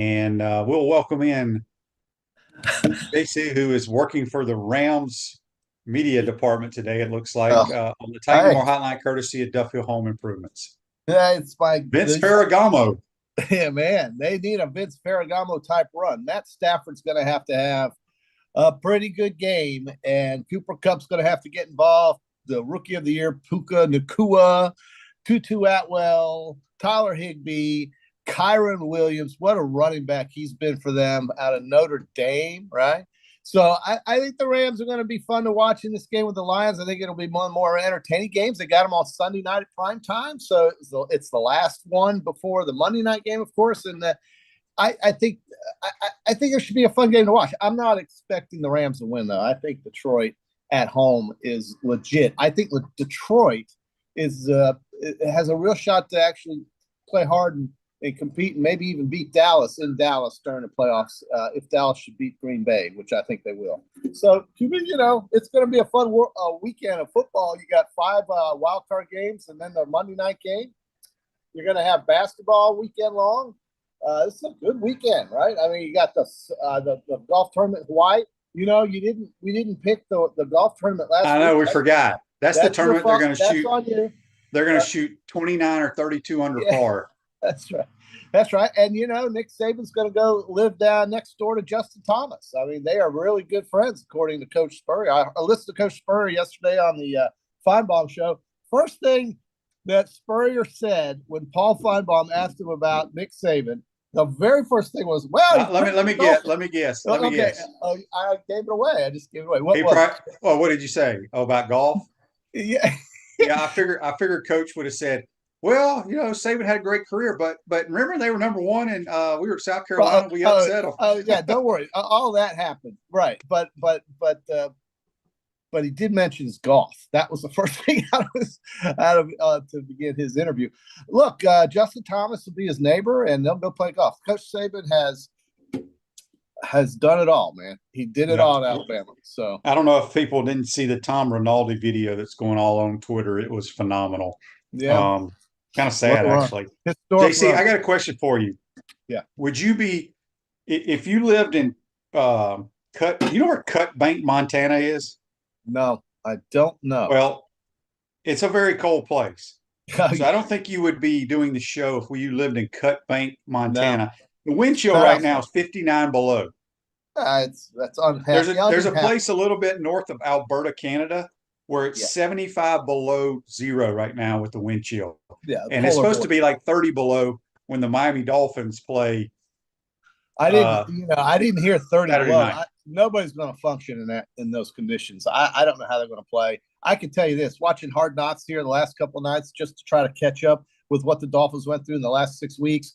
and we'll welcome in JC, who is working for the Rams media department today. It looks like Oh, on the Titan hey, Moore Hotline, courtesy of Duffield Home Improvements. yeah, it's like Vince Ferragamo. yeah, man, they need a Vince Ferragamo type run. Matt Stafford's going to have a pretty good game, and Cooper Cup's going to have to get involved. The rookie of the year, Puka Nakua, Tutu Atwell, Tyler Higbee, Kyron Williams. What a running back he's been for them out of Notre Dame, right? So I think the Rams are going to be fun to watch in this game with the Lions. I think it'll be one of the more entertaining games. They got them on Sunday night at prime time, so it's the last one before the Monday night game, of course. And I think I think it should be a fun game to watch. I'm not expecting the Rams to win though. I think Detroit at home is legit. I think Detroit is it has a real shot to actually play hard and compete and maybe even beat Dallas in Dallas during the playoffs if Dallas should beat Green Bay, which I think they will. So, it's going to be a fun weekend of football. You got five wild card games and then the Monday night game. You're going to have basketball weekend long. This is a good weekend, right? I mean, you got the golf tournament in Hawaii. We didn't pick the golf tournament last I week. know we forgot. That's the That's your tournament they're fault. going to That's shoot. on you. They're going to shoot 29 or 32 under Yeah, par. that's right. That's right. And Nick Saban's going to go live down next door to Justin Thomas. I mean, they are really good friends, according to Coach Spurrier. I listened to Coach Spurrier yesterday on the Feinbaum show. First thing that Spurrier said when Paul Feinbaum asked him about Nick Saban, the very first thing was, "Well, Let me guess. okay, I gave it away. I just gave it away. What He was probably, well, what did you say? Oh, about golf? it? Yeah, Yeah, I figured Coach would have said, well, Saban had a great career, but remember they were number one, and we were South Carolina. We upset them. yeah. Don't worry, all that happened, right? But he did mention his golf. That was the first thing out of to begin his interview. Look, Justin Thomas will be his neighbor, and they'll go play golf. Coach Saban has done it all, man. He did it Yeah. all at Alabama. So I don't know if people didn't see the Tom Rinaldi video that's going all on Twitter. It was phenomenal. yeah, Um, Kind of what sad, a run, actually. historic JC, run. I got a question for you. Yeah, Would you be, if you lived in you know where Cut Bank, Montana is? no, I don't know. Well, it's a very cold place. So I don't think you would be doing the show if you lived in Cut Bank, No, Montana. The wind chill not right now outside. is 59 below. That's There's unhappy. a there's a Unhappy. place a little bit north of Alberta, Canada, where Yeah, it's 75 below zero right now with the wind chill. yeah, And it's polar supposed to be vortex. like 30 below when the Miami Dolphins play I didn't, uh I didn't hear 30 Saturday below. night. Nobody's going to function in those conditions. I don't know how they're going to play. I can tell you this: watching Hard Knocks here the last couple of nights, just to try to catch up with what the Dolphins went through in the last 6 weeks.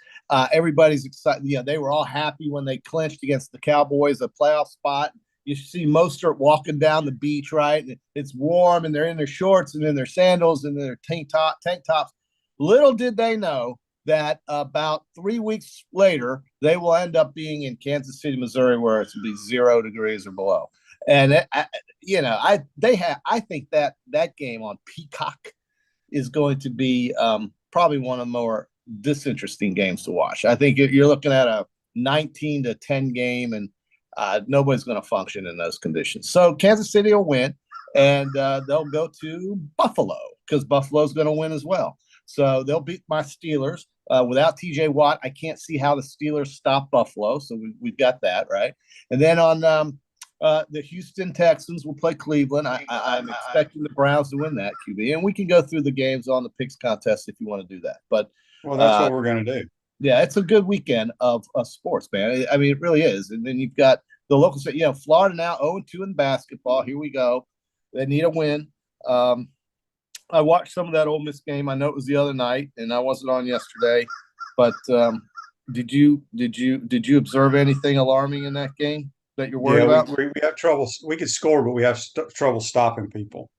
Everybody's excited. They were all happy when they clinched against the Cowboys, a playoff spot. You see Mostert walking down the beach, right? And it's warm, and they're in their shorts and in their sandals and in their tank tops. Little did they know that about 3 weeks later, they will end up being in Kansas City, Missouri, where it's going to be 0 degrees or below. And I think that game on Peacock is going to be probably one of the more disinteresting games to watch. I think you're looking at a 19-10 game, and nobody's going to function in those conditions. So Kansas City will win, and they'll go to Buffalo because Buffalo's going to win as well. So they'll beat my Steelers. Without TJ Watt, I can't see how the Steelers stop Buffalo. So we've got that, right? And then on the Houston Texans will play Cleveland. I'm expecting the Browns to win that, QB. And we can go through the games on the picks contest if you want to do that. But Well, that's uh, what we're going to do. yeah, it's a good weekend of sports, man. I mean, it really is. And then you've got the local state, Florida now 0-2 in basketball. Here we go. They need a win. I watched some of that Ole Miss game. I know it was the other night, and I wasn't on yesterday. But did you observe anything alarming in that game that you're worried Yeah, we, about? we, we have trouble. We can score, but we have trouble stopping people.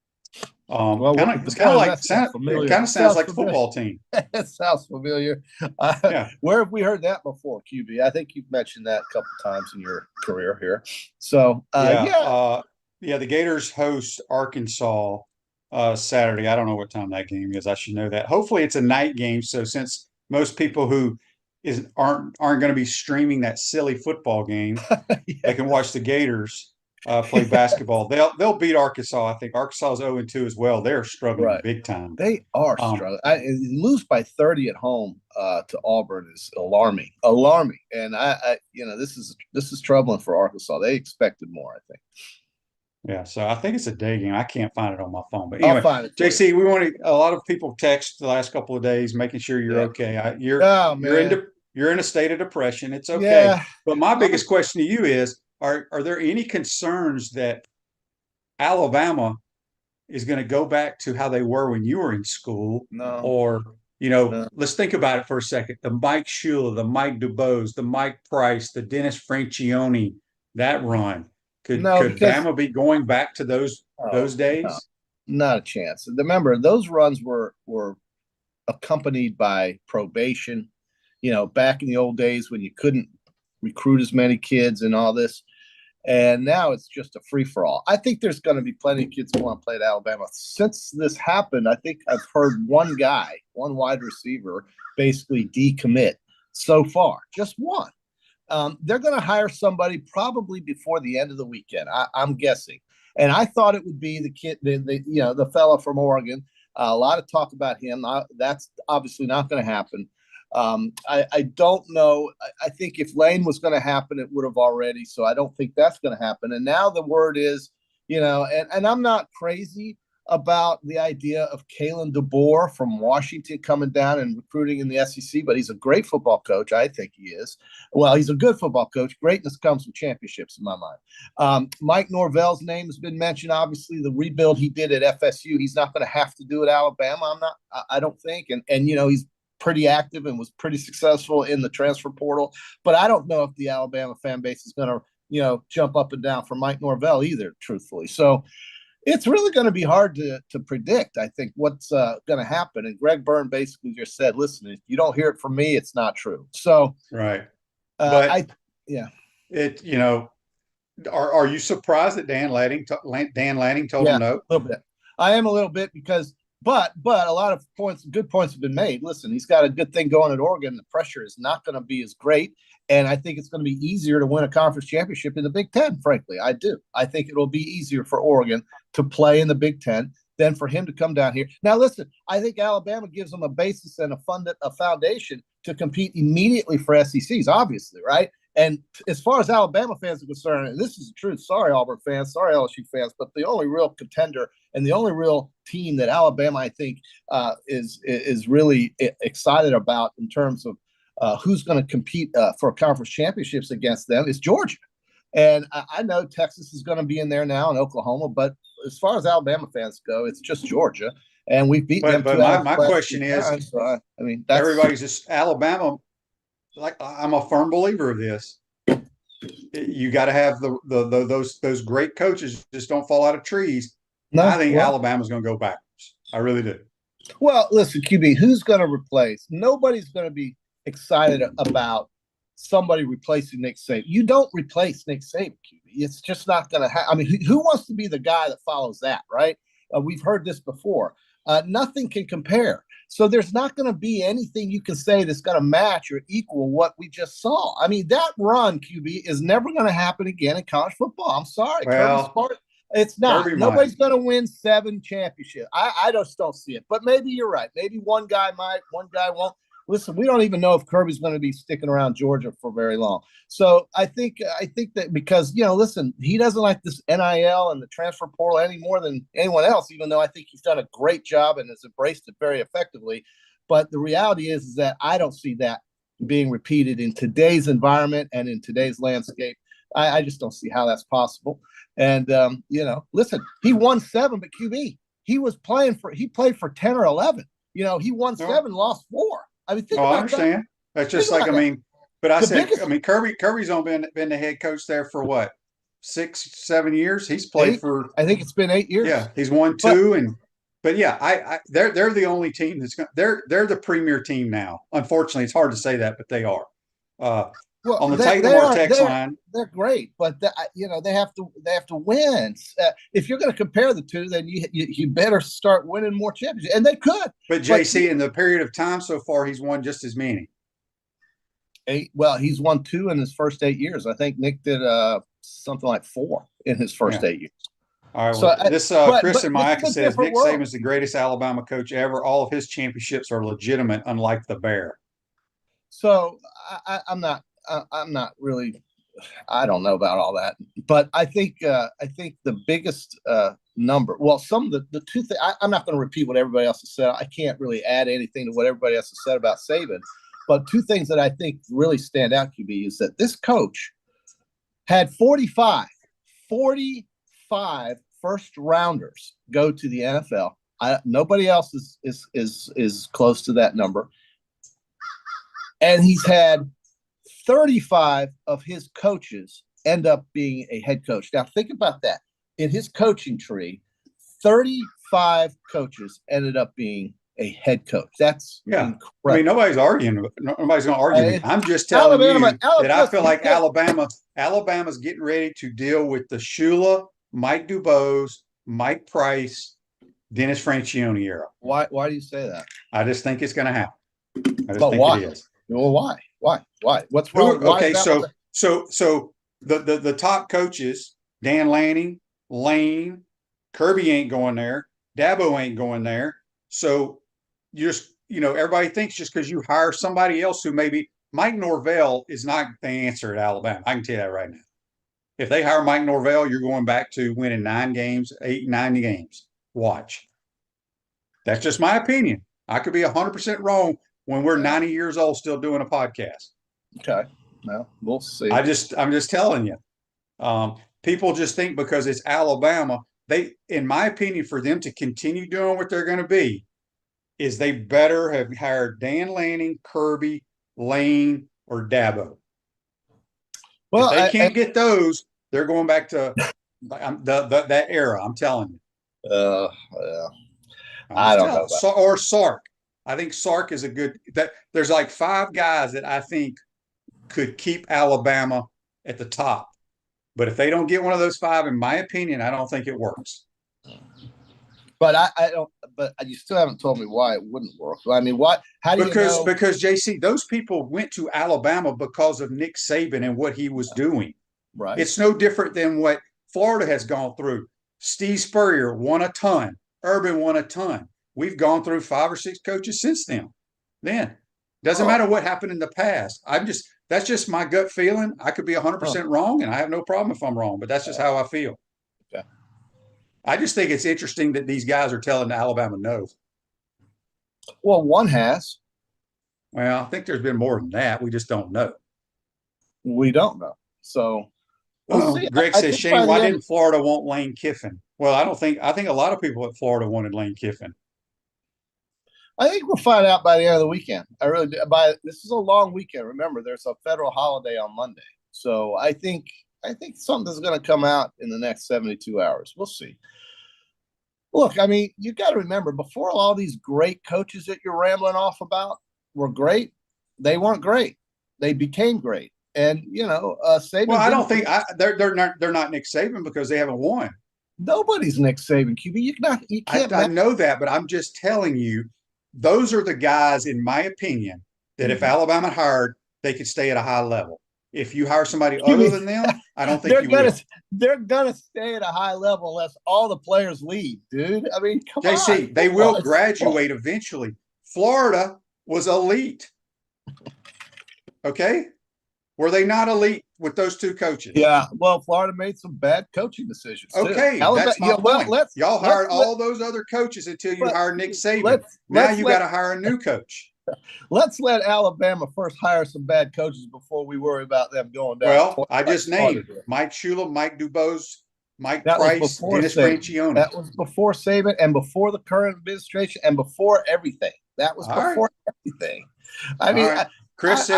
Well, It's kind of boy, like that sounds it familiar. kind of sounds like a football team. That sounds familiar. Yeah, Where have we heard that before, QB? I think you've mentioned that a couple times in your career here. So, yeah, yeah, yeah. The Gators host Arkansas Saturday. I don't know what time that game is. I should know that. Hopefully, it's a night game. So since most people who aren't going to be streaming that silly football game. Yeah. They can watch the Gators play basketball. They'll beat Arkansas. I think Arkansas is 0-2 as well. They're struggling Right. big time. They are struggling. Lose by 30 at home to Auburn is alarming, And this is troubling for Arkansas. They expected more, I think. Yeah, so I think it's a day game. I can't find it on my phone, but I'll anyway, find it. JC, we want a lot of people text the last couple of days, making sure you're okay. You're in a state of depression. It's okay. Yeah. But my biggest question to you is: Are there any concerns that Alabama is going to go back to how they were when you were in school? No. Or No. let's think about it for a second. The Mike Shula, the Mike DuBose, the Mike Price, the Dennis Francione, that run. Could Bama be going back to those days? No, not a chance. Remember, those runs were accompanied by probation. Back in the old days when you couldn't recruit as many kids and all this. And now it's just a free-for-all. I think there's going to be plenty of kids who want to play at Alabama. Since this happened, I think I've heard one wide receiver, basically decommit so far. Just one. They're going to hire somebody probably before the end of the weekend, I'm guessing. And I thought it would be the kid, the fella from Oregon. A lot of talk about him. That's obviously not going to happen. I don't know. I think if Lane was going to happen, it would have already. So I don't think that's going to happen. And now the word is, and I'm not crazy about the idea of Kalen DeBoer from Washington coming down and recruiting in the SEC, but he's a great football coach. I think he is. Well, he's a good football coach. Greatness comes with championships in my mind. Mike Norvell's name has been mentioned. Obviously, the rebuild he did at FSU, he's not going to have to do at Alabama. I don't think. And he's pretty active and was pretty successful in the transfer portal. But I don't know if the Alabama fan base is going to, jump up and down for Mike Norvell either, truthfully. So it's really going to be hard to predict, I think, what's going to happen. And Greg Byrne basically just said, listen, if you don't hear it from me, it's not true. So, right. But are you surprised that Dan Lanning told him no? A little bit. I am a little bit because, but a lot of good points have been made. Listen, he's got a good thing going at Oregon. The pressure is not going to be as great. And I think it's going to be easier to win a conference championship in the Big Ten, frankly. I do. I think it'll be easier for Oregon to play in the Big Ten than for him to come down here. Now, listen, I think Alabama gives them a basis and a foundation to compete immediately for SECs, obviously, right? And as far as Alabama fans are concerned, and this is the truth, sorry, Auburn fans, sorry, LSU fans, but the only real contender and the only real team that Alabama, I think, is really excited about in terms of who's going to compete for conference championships against them is Georgia. And I know Texas is going to be in there now and Oklahoma, but as far as Alabama fans go, it's just Georgia. And we've beaten them. But my question is, times, so everybody's just Alabama. Like, I'm a firm believer of this. You got to have those great coaches just don't fall out of trees. No, I think Alabama's going to go backwards. I really do. Well, listen, QB, who's going to replace? Nobody's going to be excited about somebody replacing Nick Saban. You don't replace Nick Saban, QB. It's just not going to happen. I mean, who wants to be the guy that follows that, right? We've heard this before. Nothing can compare. So there's not going to be anything you can say that's going to match or equal what we just saw. I mean, that run, QB, is never going to happen again in college football. I'm sorry. Well, it's not. Nobody's going to win 7 championships. I just don't see it. But maybe you're right. Maybe one guy might, one guy won't. Listen, we don't even know if Kirby's going to be sticking around Georgia for very long. So I think that because, listen, he doesn't like this NIL and the transfer portal any more than anyone else, even though I think he's done a great job and has embraced it very effectively. But the reality is that I don't see that being repeated in today's environment and in today's landscape. I just don't see how that's possible. And, listen, he won 7, but QB, he played for 10 or 11. He won 7, lost 4. I mean, I understand. That's just like, but I said, Kirby's only been the head coach there for what, 6-7 years? He's played for, I think it's been 8 years. Yeah, he's won 2, but yeah, they're the only team they're the premier team now. Unfortunately, it's hard to say that, but they are. On the Take No More text line, they're great, but they have to win. If you're going to compare the two, then you better start winning more championships, and they could. But JC, in the period of time so far, he's won just as many. 8. Well, he's won 2 in his first 8 years. I think Nick did something like 4 in his first 8 years. All right. So Well, this Chris and Micah says Nick Saban is the greatest Alabama coach ever. All of his championships are legitimate, unlike the Bear. So I'm not really. I don't know about all that, but I think the biggest number. Well, some of the two things. I'm not going to repeat what everybody else has said. I can't really add anything to what everybody else has said about Saban. But 2 things that I think really stand out, QB, is that this coach had 45 first rounders go to the NFL. Nobody else is close to that number. And he's had 35 of his coaches end up being a head coach. Now, think about that. In his coaching tree, 35 coaches ended up being a head coach. That's incredible. I mean, nobody's arguing. Nobody's going to argue me. I'm just telling you that I feel like Alabama's getting ready to deal with the Shula, Mike Dubose, Mike Price, Dennis Franchione era. Why do you say that? I just think it's going to happen. I just think why? It is. Well, why? What's wrong? Okay, so the top coaches, Dan Lanning, Lane, Kirby ain't going there. Dabo ain't going there. So everybody thinks just because you hire somebody else who maybe Mike Norvell is not the answer at Alabama. I can tell you that right now. If they hire Mike Norvell, you're going back to winning 9 games, 8, 9 games. Watch. That's just my opinion. I could be 100% wrong when we're 90 years old still doing a podcast. Okay. Well, we'll see. I'm just telling you. People just think because it's Alabama, in my opinion, for them to continue doing what they're going to be, is they better have hired Dan Lanning, Kirby, Lane, or Dabo. Well, if they can't get those, they're going back to that era. I'm telling you. I don't know. Or Sark. I think Sark is a good. There's like 5 guys that I think could keep Alabama at the top. But if they don't get one of those 5, in my opinion, I don't think it works. But I don't. But you still haven't told me why it wouldn't work. I mean, what? How do you know? Because JC, those people went to Alabama because of Nick Saban and what he was doing. Right. It's no different than what Florida has gone through. Steve Spurrier won a ton. Urban won a ton. We've gone through 5 or 6 coaches since then. Doesn't matter what happened in the past. That's just my gut feeling. I could be 100% wrong, and I have no problem if I'm wrong, but that's just how I feel. Okay. I just think it's interesting that these guys are telling Alabama no. Well, one has. Well, I think there's been more than that. We just don't know. We don't know. So we'll see. Greg says, Shane, why didn't Florida want Lane Kiffin? Well, I think a lot of people at Florida wanted Lane Kiffin. I think we'll find out by the end of the weekend. I really do. This is a long weekend. Remember, there's a federal holiday on Monday. So I think something's going to come out in the next 72 hours. We'll see. Look, I mean, you got to remember, before all these great coaches that you're rambling off about were great, they weren't great. They became great. And, Saban. Well, I don't think they're not Nick Saban because they haven't won. Nobody's Nick Saban, QB. You can't. I know that, but I'm just telling you, those are the guys, in my opinion, that if Alabama hired, they could stay at a high level. If you hire somebody other than them, I don't think they're gonna stay at a high level unless all the players leave, dude. I mean, come on. JC, they will graduate eventually. Florida was elite. Okay? Were they not elite with those 2 coaches? Yeah. Well, Florida made some bad coaching decisions. Okay, that's my point. Y'all hired all those other coaches until you hired Nick Saban. Now you got to hire a new coach. Let's let Alabama first hire some bad coaches before we worry about them going down. Well, I just named Mike Shula, Mike Dubose, Mike Price, Dennis Franchione. That was before Saban and before the current administration and before everything. That was before everything. I mean, Chris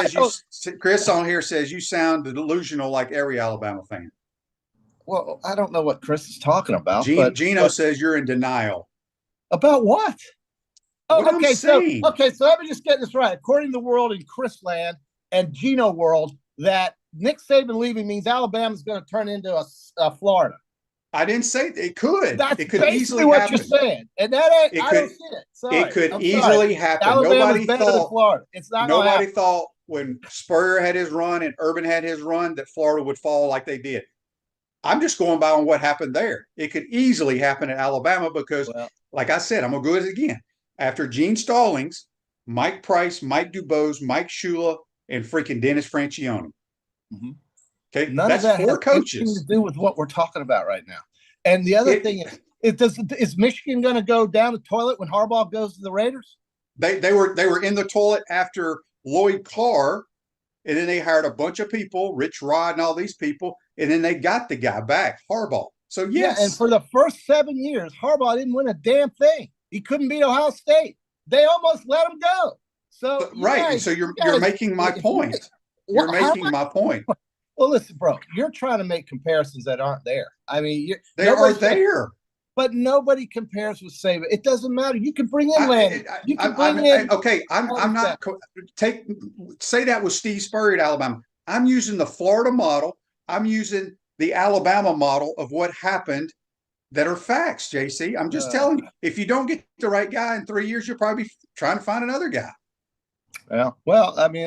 on here says you sound delusional like every Alabama fan. Well, I don't know what Chris is talking about. Gino says you're in denial. About what? Oh, okay. So let me just get this right. According to the world in Chris land and Gino world, that Nick Saban leaving means Alabama's going to turn into a Florida. I didn't say it could. It could easily what happen. You're saying, and that ain't. I don't see it. Sorry. It could easily happen. Alabama's better than Florida. It's not. Nobody thought when Spurrier had his run and Urban had his run that Florida would fall like they did. I'm just going by on what happened there. It could easily happen at Alabama because, like I said, I'm going to go with it again. After Gene Stallings, Mike Price, Mike Dubose, Mike Shula, and freaking Dennis Franchione. Mm-hmm. Okay, none that's of that four has coaches anything to do with what we're talking about right now. And the other thing is Michigan going to go down the toilet when Harbaugh goes to the Raiders? They were in the toilet after Lloyd Carr, and then they hired a bunch of people, Rich Rod and all these people, and then they got the guy back, Harbaugh. So yes, and for the first 7 years, Harbaugh didn't win a damn thing. He couldn't beat Ohio State. They almost let him go. So right, and so you're making my point. You're making my point. Well, listen, bro, you're trying to make comparisons that aren't there. I mean, they are there. But nobody compares with Saban. It doesn't matter. You can bring in Landon. You can bring in. Okay, I'm not say that with Steve Spurrier at Alabama. I'm using the Florida model. I'm using the Alabama model of what happened that are facts, JC. I'm just telling you. If you don't get the right guy in 3 years, you'll probably be trying to find another guy. Well, I mean,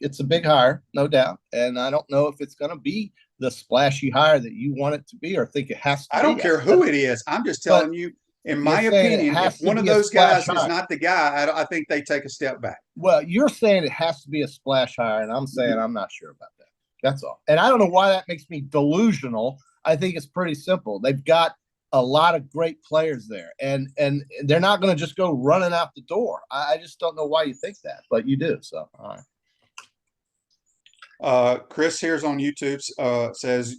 it's a big hire, no doubt, and I don't know if it's going to be the splashy hire that you want it to be or think it has to. I don't care who it is. I'm just telling you, in my opinion, if one of those guys is not the guy, I think they take a step back. Well, you're saying it has to be a splash hire, and I'm saying I'm not sure about that. That's all. And I don't know why that makes me delusional. I think it's pretty simple. They've got a lot of great players there, and they're not going to just go running out the door. I just don't know why you think that, but you do. So, all right. Chris here's on YouTube says,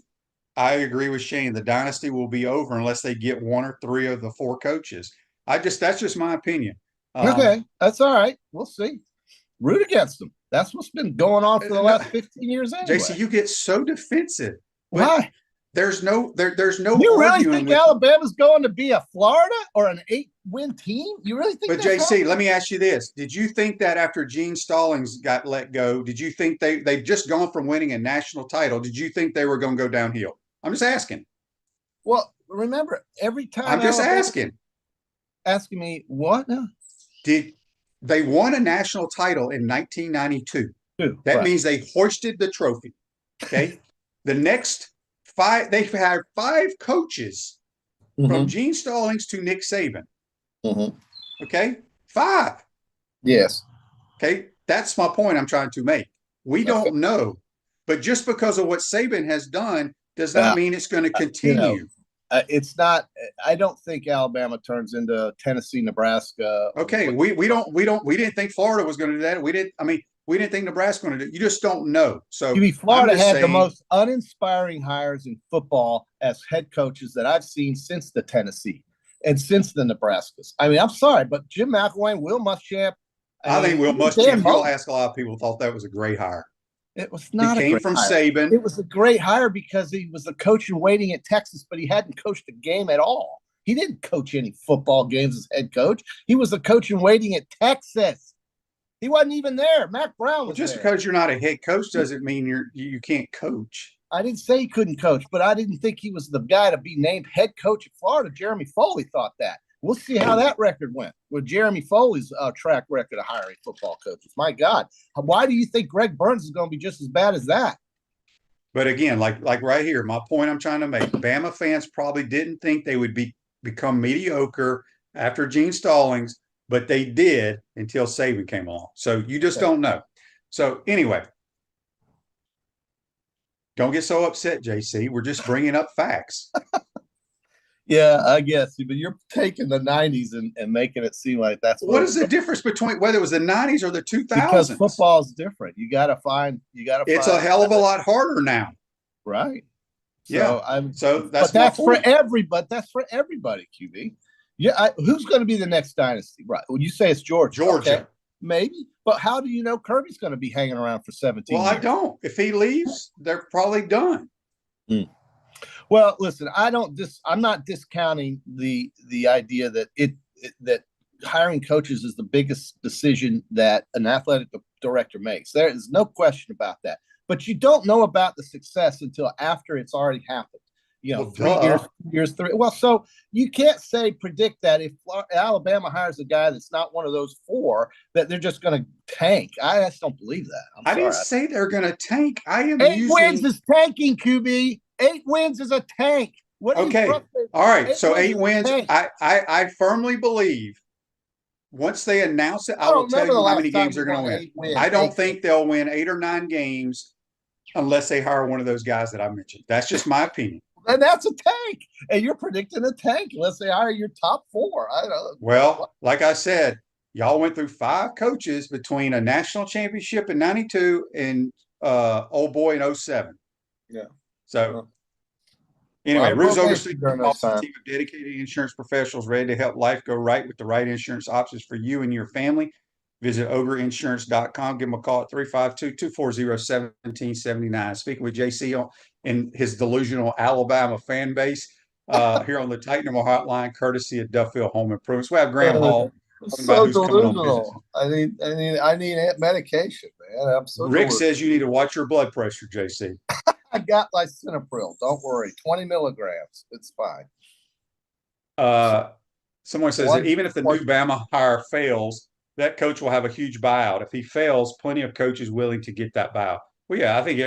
I agree with Shane. The dynasty will be over unless they get one or three of the four coaches. That's just my opinion. Okay, that's all right. We'll see. Root against them. That's what's been going on for the last 15 years anyway. JC, you get so defensive. Why? There's no. You really think Alabama's going to be a Florida or an 8-win team? You really think? But JC, let me ask you this: did you think that after Gene Stallings got let go, did you think they've just gone from winning a national title? Did you think they were going to go downhill? I'm just asking. Well, remember every time I'm just asking me what? Did they won a national title in 1992? That means they hoisted the trophy. Okay, the next. They've had 5 coaches from Gene Stallings to Nick Saban. Okay, 5. Yes. Okay, that's my point I'm trying to make. We don't know, but just because of what Saban has done does not mean it's going to continue. It's not. I don't think Alabama turns into Tennessee, Nebraska. Okay, we didn't think Florida was going to do that. We didn't think Nebraska was going to do it. You just don't know. So Florida had the most uninspiring hires in football as head coaches that I've seen since the Tennessee and since the Nebraskas. I mean, I'm sorry, but Jim McElwain, Will Muschamp. I think Will Muschamp, you'll ask a lot of people, thought that was a great hire. It was not. He came from Saban. It was a great hire because he was the coach in waiting at Texas, but he hadn't coached a game at all. He didn't coach any football games as head coach. He was the coach in waiting at Texas. He wasn't even there. Mac Brown was just there. Because you're not a head coach doesn't mean you can't coach. I didn't say he couldn't coach, but I didn't think he was the guy to be named head coach of Florida. Jeremy Foley thought that. We'll see how that record went with Jeremy Foley's track record of hiring football coaches. My God, why do you think Greg Burns is going to be just as bad as that? But again, like right here, my point I'm trying to make: Bama fans probably didn't think they would become mediocre after Gene Stallings, but they did until Saban came along. So you just don't know. So anyway, don't get so upset, JC. We're just bringing up facts. Yeah, I guess, but you're taking the 90s and making it seem like that's what is the difference between whether it was the 90s or the 2000s? Because football is different. You got to find. It's a hell of a lot harder now, right? So that's for everybody. That's for everybody, QB. Yeah, who's going to be the next dynasty? Right? Well, you say it's Georgia. Okay, maybe, but how do you know Kirby's going to be hanging around for 17 years? I don't. If he leaves, they're probably done. Well, listen, I'm not discounting the idea that that hiring coaches is the biggest decision that an athletic director makes. There is no question about that. But you don't know about the success until after it's already happened. Well, 3 years, 3. Well, so you can't predict that if Alabama hires a guy that's not one of those 4, that they're just going to tank. I just don't believe that. I didn't say they're going to tank. I am 8 wins is tanking, QB. 8 wins is a tank. What are okay. You all right. So 8 wins. I firmly believe once they announce it, I will tell you how many games they're going to win. I don't think they'll win 8 or 9 games unless they hire one of those guys that I mentioned. That's just my opinion. And that's a tank. And you're predicting a tank unless they hire your top 4. I don't know. Well, like I said, y'all went through 5 coaches between a national championship in 92 and old boy in 07. Yeah. So anyway, Rue's overseeing a team of dedicated insurance professionals ready to help life go right with the right insurance options for you and your family. Visit ogreinsurance.com. Give them a call at 352-240-1779. Speaking with JC and his delusional Alabama fan base here on the Titanamo Hotline, courtesy of Duffield Home Improvements. We have Graham Hall. So delusional. I need medication, man. I'm so Rick says you need to watch your blood pressure, JC. I got lisinopril. Don't worry. 20 milligrams. It's fine. Someone says that even if the new Bama hire fails, that coach will have a huge buyout. If he fails, plenty of coaches willing to get that buyout. Well, yeah, I think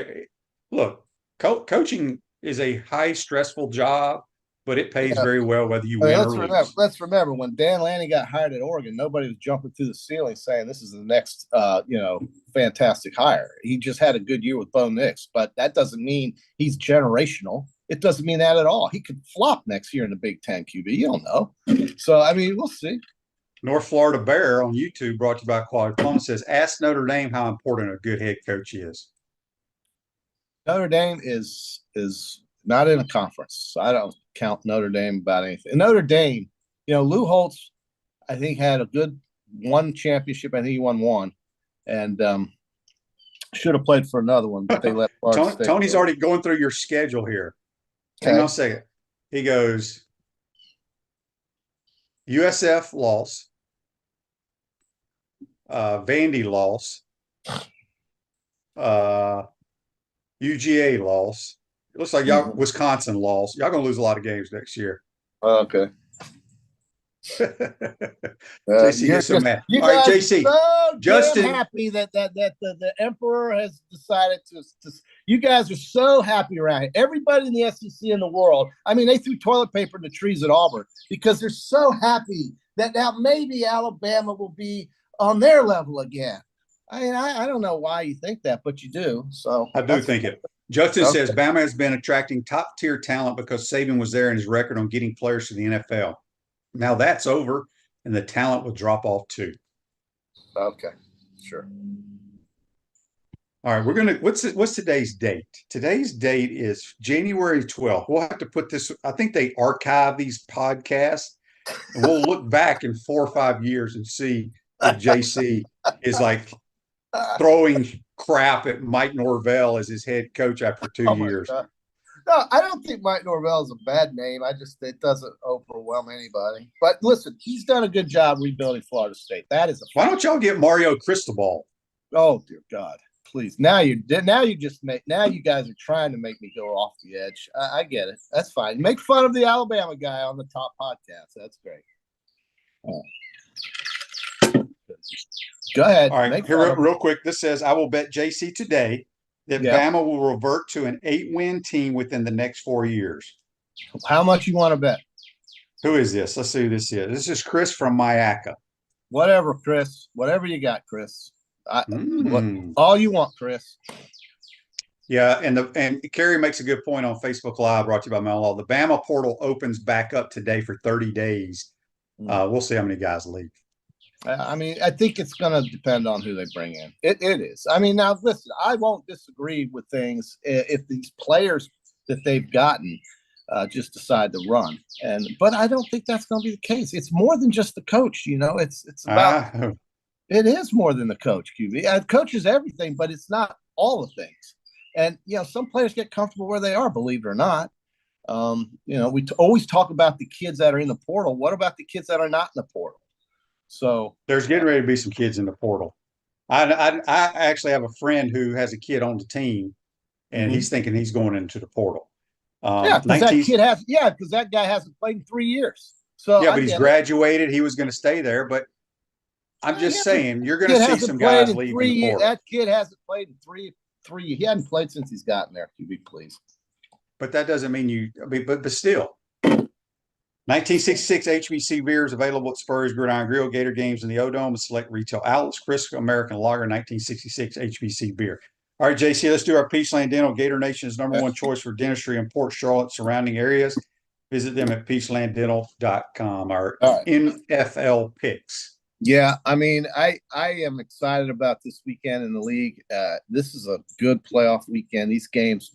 coaching is a high stressful job, but it pays very well whether you win or lose. Let's remember when Dan Lanning got hired at Oregon, nobody was jumping through the ceiling saying this is the next fantastic hire. He just had a good year with Bo Nix, but that doesn't mean he's generational. It doesn't mean that at all. He could flop next year in the Big Ten QB. You don't know. So I mean, we'll see. North Florida Bear on YouTube, brought to you by Quality Plum, says, ask Notre Dame how important a good head coach is. Notre Dame is not in a conference. So I don't count Notre Dame about anything. And Notre Dame, Lou Holtz, I think, had a good one championship. I think he won 1. And should have played for another one, but they let Tony's already going through your schedule here. Okay. Hang on a second. He goes, USF loss, Vandy loss, UGA loss. It looks like y'all Wisconsin loss. Y'all gonna lose a lot of games next year. Okay. JC gets so mad. All right, JC. So Justin, happy that the emperor has decided to. You guys are so happy around here. Everybody in the SEC in the world. I mean, they threw toilet paper in the trees at Auburn because they're so happy that now maybe Alabama will be on their level again. I mean, I don't know why you think that, but you do. So I do think it. Justin says Bama has been attracting top-tier talent because Saban was there in his record on getting players to the NFL. Now that's over, and the talent will drop off too. Okay, sure. All right, we're gonna. What's today's date? Today's date is January 12th. We'll have to put this. I think they archive these podcasts, and we'll look back in 4 or 5 years and see if JC is like throwing crap at Mike Norvell as his head coach after 2 years. God. No, I don't think Mike Norvell is a bad name. It doesn't overwhelm anybody. But listen, he's done a good job rebuilding Florida State. That is Why don't y'all get Mario Cristobal? Oh dear God, please! Now you guys are trying to make me go off the edge. I get it. That's fine. Make fun of the Alabama guy on the top podcast. That's great. Go ahead. All right, here real quick. This says, I will bet JC today that Bama will revert to an 8-win team within the next 4 years. How much you want to bet? Who is this? Let's see who this is. This is Chris from Mayaca. Whatever, Chris. Whatever you got, Chris. All you want, Chris. Yeah, and Kerry makes a good point on Facebook Live, brought to you by Mel Law. The Bama portal opens back up today for 30 days. We'll see how many guys leave. I mean, I think it's going to depend on who they bring in. It is. I mean, now, listen, I won't disagree with things if these players that they've gotten just decide to run. But I don't think that's going to be the case. It's more than just the coach, It's about it is more than the coach, QB. Coach is everything, but it's not all the things. And, some players get comfortable where they are, believe it or not. We always talk about the kids that are in the portal. What about the kids that are not in the portal? So there's getting ready to be some kids in the portal. I actually have a friend who has a kid on the team, and he's thinking he's going into the portal. Yeah, because that guy hasn't played in 3 years. So yeah, but he's graduated. He was going to stay there, but I'm just saying you're going to see some guys leave in the portal. That kid hasn't played in three. He hadn't played since he's gotten there. QB, please. But that doesn't mean but still. 1966 HBC beer is available at Spurs Gridiron Grill, Gator Games in the O-Dome, and select retail outlets. Crisco American Lager, 1966 HBC beer. All right, JC, let's do our Peachland Dental, Gator Nation's #1 choice for dentistry in Port Charlotte surrounding areas. Visit them at peachlanddental.com. Our NFL picks. Yeah, I mean, I am excited about this weekend in the league. This is a good playoff weekend. These games,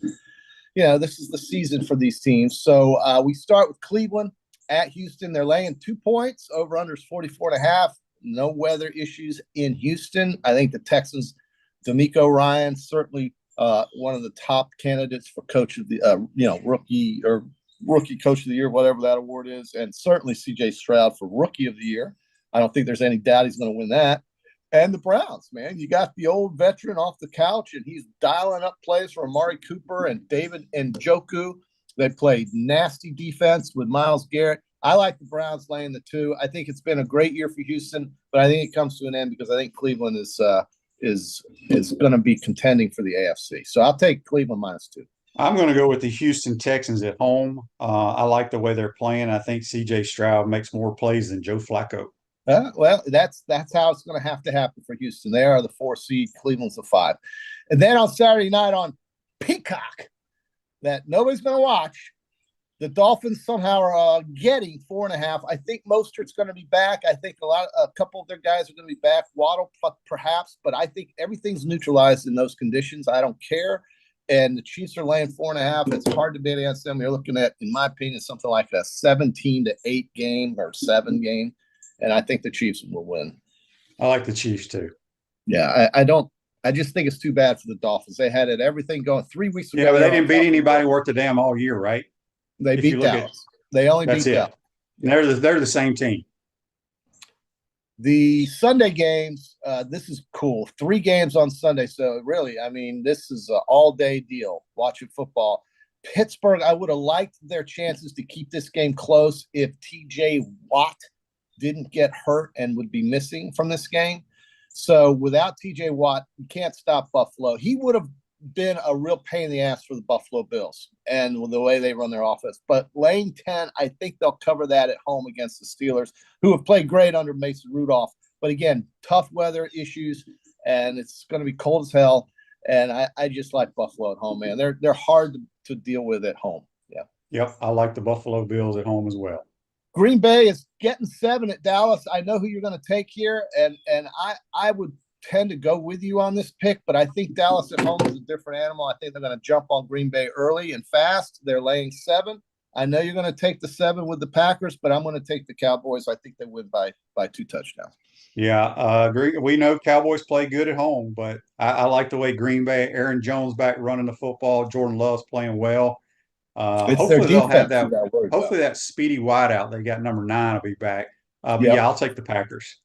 this is the season for these teams. So we start with Cleveland at Houston. They're laying 2 points. Over-under is 44.5. No weather issues in Houston. I think the Texans, D'Amico Ryan, certainly one of the top candidates for coach of the rookie coach of the year, whatever that award is, and certainly C.J. Stroud for rookie of the year. I don't think there's any doubt he's going to win that. And the Browns, man, you got the old veteran off the couch, and he's dialing up plays for Amari Cooper and David Njoku. They played nasty defense with Myles Garrett. I like the Browns laying the 2. I think it's been a great year for Houston, but I think it comes to an end because I think Cleveland is going to be contending for the AFC. So I'll take Cleveland -2. I'm going to go with the Houston Texans at home. I like the way they're playing. I think C.J. Stroud makes more plays than Joe Flacco. Well, that's how it's going to happen for Houston. They are the 4 seed. Cleveland's the 5. And then on Saturday night on Peacock, that nobody's going to watch, the Dolphins somehow are getting 4.5. I think Mostert's going to be back. I think a couple of their guys are going to be back. Waddle perhaps, but I think everything's neutralized in those conditions. I don't care. And the Chiefs are laying 4.5. It's hard to bet against them. You're looking at, in my opinion, something like a 17-8 game or 7 game. And I think the Chiefs will win. I like the Chiefs too. Yeah, I just think it's too bad for the Dolphins. They had everything going 3 weeks ago. Yeah, but they didn't beat anybody worth a damn all year, right? They beat Dallas. They only beat Dallas. They're the same team. The Sunday games, this is cool. 3 games on Sunday. So really, I mean, this is an all-day deal, watching football. Pittsburgh, I would have liked their chances to keep this game close if T.J. Watt didn't get hurt and would be missing from this game. So without T.J. Watt, you can't stop Buffalo. He would have been a real pain in the ass for the Buffalo Bills and with the way they run their offense. But laying 10, I think they'll cover that at home against the Steelers, who have played great under Mason Rudolph. But again, tough weather issues, and it's going to be cold as hell. And I just like Buffalo at home, man. They're hard to deal with at home. Yeah. Yep, I like the Buffalo Bills at home as well. Green Bay is getting 7 at Dallas. I know who you're going to take here, and I would tend to go with you on this pick, but I think Dallas at home is a different animal. I think they're going to jump on Green Bay early and fast. They're laying 7. I know you're going to take the 7 with the Packers, but I'm going to take the Cowboys. I think they win by 2 touchdowns. Yeah, we know Cowboys play good at home, but I like the way Green Bay, Aaron Jones back running the football. Jordan Love's playing well. Hopefully they'll have that. Hopefully that speedy wideout they got #9 will be back. Yeah, I'll take the Packers.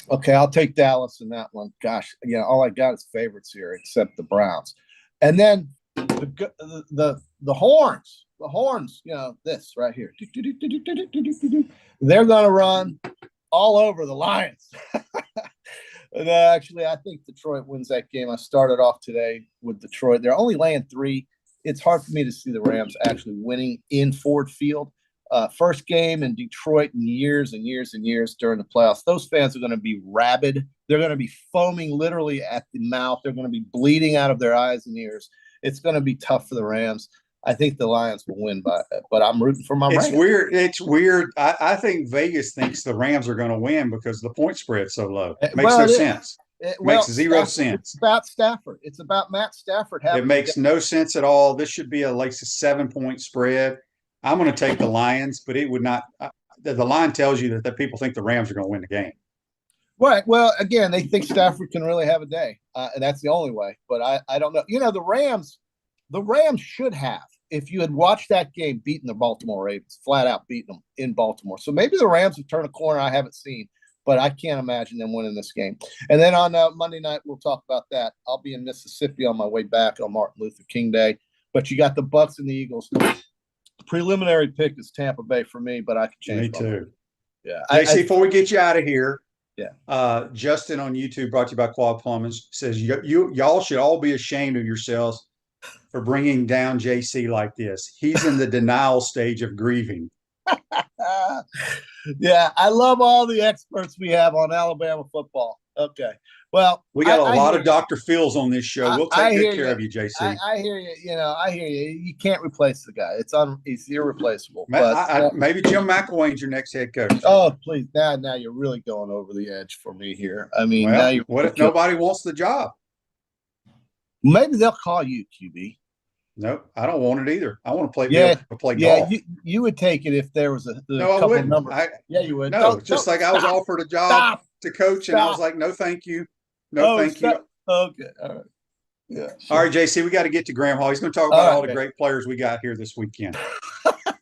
Okay, I'll take Dallas in that one. Gosh, all I got is favorites here, except the Browns. And then the horns. The horns. This right here. They're going to run all over the Lions. And actually, I think Detroit wins that game. I started off today with Detroit. They're only laying 3. It's hard for me to see the Rams actually winning in Ford Field. First game in Detroit in years and years and years during the playoffs. Those fans are going to be rabid. They're going to be foaming literally at the mouth. They're going to be bleeding out of their eyes and ears. It's going to be tough for the Rams. I think the Lions will win, but I'm rooting for my Rams. It's weird. I think Vegas thinks the Rams are going to win because the point spread's so low. It makes no sense. Makes zero sense. It's about Stafford. It's about Matt Stafford. It makes no sense at all. This should be like a 7-point spread. I'm going to take the Lions, but it would not. The line tells you that people think the Rams are going to win the game. Right. Well, again, they think Stafford can really have a day, and that's the only way. But I don't know. The Rams should have, if you had watched that game, beaten the Baltimore Ravens, flat out beaten them in Baltimore. So maybe the Rams have turned a corner I haven't seen. But I can't imagine them winning this game. And then on Monday night, we'll talk about that. I'll be in Mississippi on my way back on Martin Luther King Day. But you got the Bucks and the Eagles. preliminary pick is Tampa Bay for me, but I can change. Me too. Yeah. JC, before we get you out of here, yeah. Justin on YouTube, brought to you by Quad Plumbing, says y'all should all be ashamed of yourselves for bringing down JC like this. He's in the denial stage of grieving. Yeah, I love all the experts we have on Alabama football. Okay. Well, we got a lot of Dr. Phils on this show. We'll take good care of you, JC. I hear you. I hear you. You can't replace the guy. He's irreplaceable. Maybe Jim McElwain's your next head coach. Oh, please. Now you're really going over the edge for me here. I mean, what if nobody wants the job? Maybe they'll call you, QB. Nope, I don't want it either. I want to play. Play golf. Yeah, you would take it if there was a couple of numbers. You would. No, just like I was offered a job to coach, and I was like, no, thank you. No, thank you. Okay, all right. Yeah. Sure. All right, JC, we got to get to Graham Hall. He's going to talk about all the great players we got here this weekend.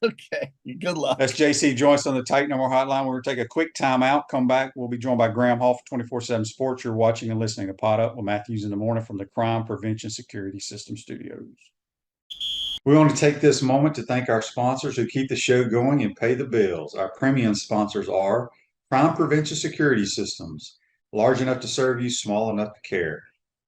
Okay, good luck. That's JC. Join us on the Tight Number Hotline. We're going to take a quick timeout. Come back. We'll be joined by Graham Hall for 24/7 Sports. You're watching and listening to PodUp with Matthews in the morning from the Crime Prevention Security System Studios. We want to take this moment to thank our sponsors who keep the show going and pay the bills. Our premium sponsors are Crime Prevention Security Systems, large enough to serve you, small enough to care.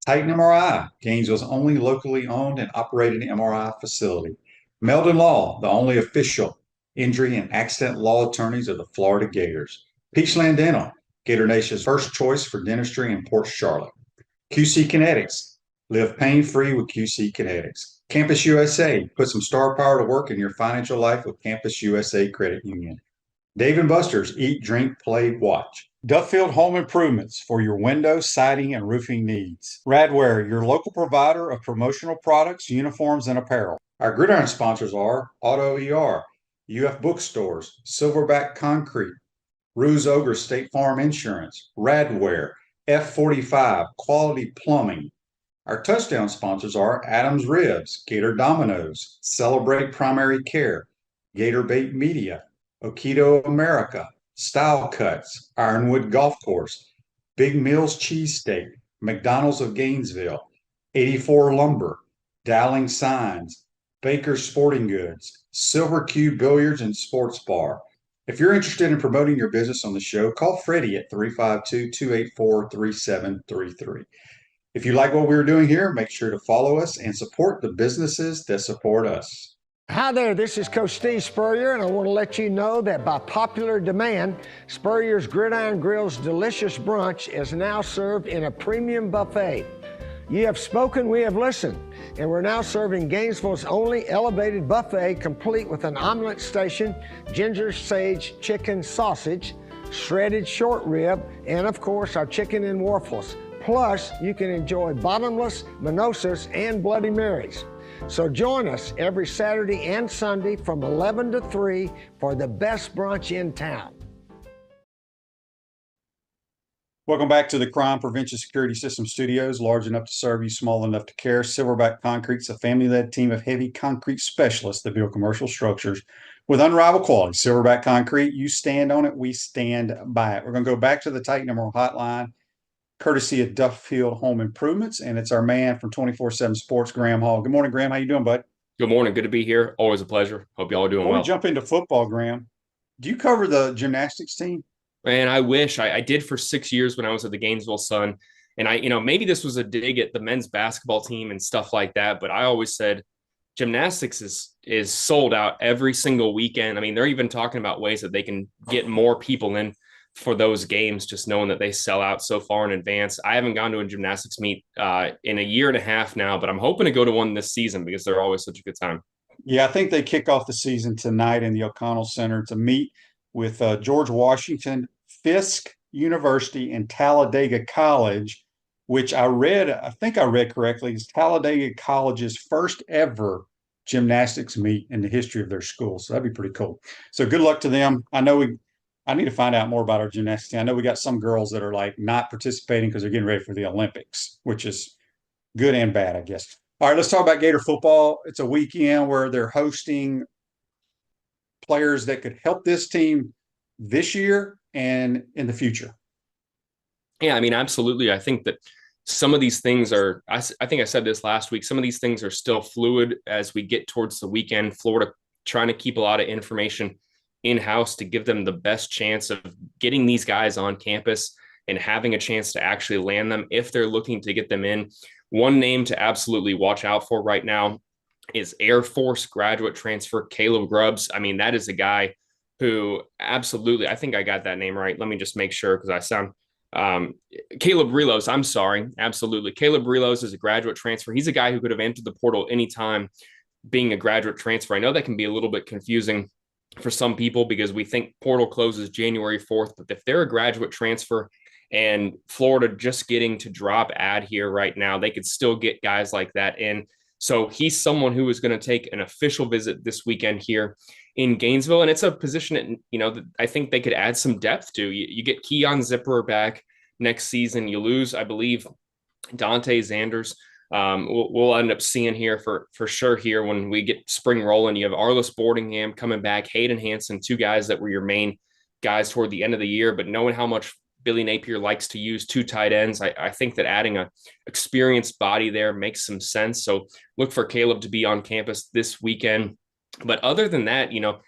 Titan MRI, Gainesville's only locally owned and operated MRI facility. Meldon Law, the only official injury and accident law attorneys of the Florida Gators. Peachland Dental, Gator Nation's first choice for dentistry in Port Charlotte. QC Kinetics, live pain-free with QC Kinetics. Campus USA, put some star power to work in your financial life with Campus USA Credit Union. Dave & Buster's, eat, drink, play, watch. Duffield Home Improvements for your window, siding, and roofing needs. Radware, your local provider of promotional products, uniforms, and apparel. Our gridiron sponsors are Auto ER, UF Bookstores, Silverback Concrete, Ruse Ogre State Farm Insurance, Radware, F45, Quality Plumbing. Our touchdown sponsors are Adams Ribs, Gator Dominoes, Celebrate Primary Care, Gator Bait Media, Okido America, Style Cuts, Ironwood Golf Course, Big Mills Cheesesteak, McDonald's of Gainesville, 84 Lumber, Dowling Signs, Baker's Sporting Goods, Silver Q Billiards and Sports Bar. If you're interested in promoting your business on the show, call Freddie at 352-284-3733. If you like what we're doing here, make sure to follow us and support the businesses that support us. Hi there, this is Coach Steve Spurrier, and I want to let you know that by popular demand, Spurrier's Gridiron Grill's delicious brunch is now served in a premium buffet. You have spoken, we have listened, and we're now serving Gainesville's only elevated buffet, complete with an omelet station, ginger sage chicken sausage, shredded short rib, and of course our chicken and waffles. Plus, you can enjoy bottomless mimosas and Bloody Marys. So join us every Saturday and Sunday from 11 to 3 for the best brunch in town. Welcome back to the Crime Prevention Security System Studios, large enough to serve you, small enough to care. Silverback Concrete's a family-led team of heavy concrete specialists that build commercial structures with unrivaled quality. Silverback Concrete, you stand on it, we stand by it. We're going to go back to the Titan Number Hotline, courtesy of Duffield Home Improvements, and it's our man from 24/7 Sports, Graham Hall. Good morning, Graham. How you doing, bud? Good morning. Good to be here. Always a pleasure. Hope y'all are doing well. Before we jump into football, Graham, do you cover the gymnastics team? Man, I wish. I did for 6 years when I was at the Gainesville Sun, and maybe this was a dig at the men's basketball team and stuff like that, but I always said gymnastics is sold out every single weekend. I mean, they're even talking about ways that they can get more people in for those games, just knowing that they sell out so far in advance. I haven't gone to a gymnastics meet in a year and a half now, but I'm hoping to go to one this season because they're always such a good time. Yeah, I think they kick off the season tonight in the O'Connell Center to meet with George Washington, Fisk University, and Talladega College, which I think I read correctly, is Talladega College's first ever gymnastics meet in the history of their school. So that'd be pretty cool. So good luck to them. I need to find out more about our gymnastics team. I know we got some girls that are like not participating because they're getting ready for the Olympics, which is good and bad, I guess. All right, let's talk about Gator football. It's a weekend where they're hosting players that could help this team this year and in the future. Yeah, I mean, absolutely. I think that some of these things are, I think I said this last week, some of these things are still fluid as we get towards the weekend. Florida trying to keep a lot of information in-house to give them the best chance of getting these guys on campus and having a chance to actually land them if they're looking to get them in. One name to absolutely watch out for right now is Air Force graduate transfer Caleb Grubbs. I mean, that is a guy who absolutely, I think I got that name right. Let me just make sure because I sound Caleb Relos. I'm sorry. Absolutely. Caleb Relos is a graduate transfer. He's a guy who could have entered the portal anytime being a graduate transfer. I know that can be a little bit confusing for some people because we think portal closes January 4th, but if they're a graduate transfer and Florida just getting to drop ad here right now, they could still get guys like that in. So he's someone who is going to take an official visit this weekend here in Gainesville. And it's a position that, you know, that I think they could add some depth to. You get Keon Zipperer back next season. You lose, I believe, Dante Zanders. We'll end up seeing here for sure here when we get spring rolling. You have Arliss Boardingham coming back, Hayden Hanson, two guys that were your main guys toward the end of the year, but knowing how much Billy Napier likes to use two tight ends, I think that adding a experienced body there makes some sense. So look for Caleb to be on campus this weekend. But other than that, you know,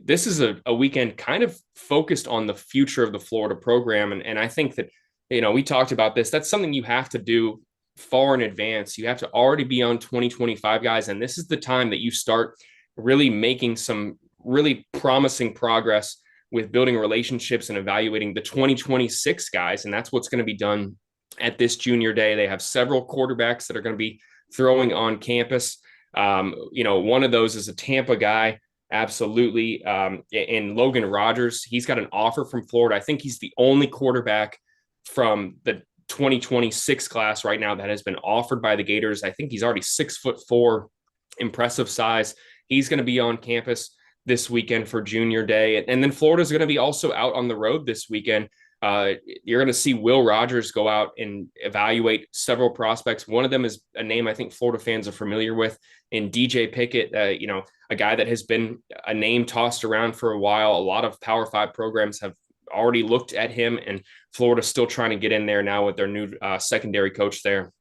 this is a weekend kind of focused on the future of the Florida program. And I think that, you know, we talked about this. That's something you have to do far in advance. You have to already be on 2025 guys. And this is the time that you start really making some really promising progress with building relationships and evaluating the 2026 guys. And that's what's going to be done at this junior day. They have several quarterbacks that are going to be throwing on campus. You know, one of those is a Tampa guy. Absolutely. And Logan Rogers, he's got an offer from Florida. I think he's the only quarterback from the 2026 class right now that has been offered by the Gators. I think he's already 6'4", impressive size. He's going to be on campus this weekend for junior day. And then Florida's going to be also out on the road this weekend. You're going to see Will Rogers go out and evaluate several prospects. One of them is a name I think Florida fans are familiar with in DJ Pickett, you know, a guy that has been a name tossed around for a while. A lot of Power 5 programs have already looked at him, and Florida's still trying to get in there now with their new secondary coach there